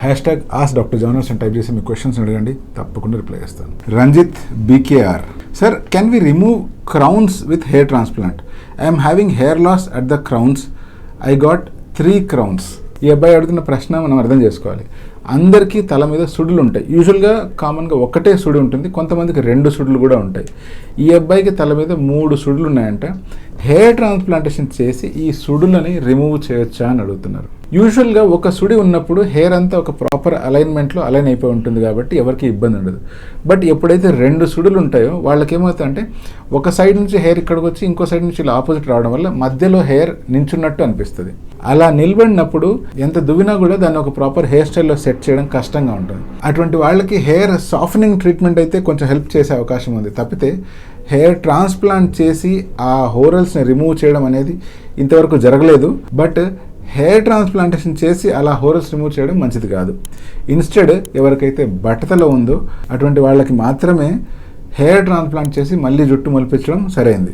Hashtag ask doctor జానర్స్ అని type చేసి మీ క్వశ్చన్స్ అడగండి, తప్పకుండా రిప్లై చేస్తాను. Ranjith BKR, sir can we remove crowns with hair transplant? I'm having hair loss at the crowns. I got 3 crowns. ఈ అబ్బాయి అడుగుతున్న ప్రశ్న మనం అర్థం చేసుకోవాలి. అందరికీ తల మీద సుడులు ఉంటాయి. యూజువల్గా కామన్గా ఒకటే సుడి ఉంటుంది, కొంతమందికి 2 సుడులు కూడా ఉంటాయి. ఈ అబ్బాయికి తల మీద 3 సుడులు ఉన్నాయంట. హెయిర్ ట్రాన్స్ప్లాంటేషన్ చేసి ఈ సుడులని రిమూవ్ చేయొచ్చా అని అడుగుతున్నారు. యూజువల్గా ఒక సుడి ఉన్నప్పుడు హెయిర్ అంతా ఒక ప్రాపర్ అలైన్మెంట్లో అలైన్ అయిపోయి ఉంటుంది కాబట్టి ఎవరికి ఇబ్బంది ఉండదు. బట్ ఎప్పుడైతే 2 సుడులు ఉంటాయో వాళ్ళకి ఏమవుతుందంటే ఒక సైడ్ నుంచి హెయిర్ ఇక్కడికి వచ్చి ఇంకో సైడ్ నుంచి ఇలా ఆపోజిట్ రావడం వల్ల మధ్యలో హెయిర్ నించున్నట్టు అనిపిస్తుంది. అలా నిలబడినప్పుడు ఎంత దువ్వినా కూడా దాన్ని ఒక ప్రాపర్ హెయిర్ స్టైల్లో సెట్ చేయడం కష్టంగా ఉంటుంది. అటువంటి వాళ్ళకి హెయిర్ సాఫ్టనింగ్ ట్రీట్మెంట్ అయితే కొంచెం హెల్ప్ చేసే అవకాశం ఉంది. తప్పితే హెయిర్ ట్రాన్స్ప్లాంట్ చేసి ఆ హోరల్స్ని రిమూవ్ చేయడం అనేది ఇంతవరకు జరగలేదు. బట్ హెయిర్ ట్రాన్స్ప్లాంటేషన్ చేసి అలా హోరల్స్ రిమూవ్ చేయడం మంచిది కాదు. ఇన్స్టెడ్ ఎవరికైతే బట్టతల ఉందో అటువంటి వాళ్ళకి మాత్రమే హెయిర్ ట్రాన్స్ప్లాంట్ చేసి మళ్ళీ జుట్టు మొలిపించడం సరైంది.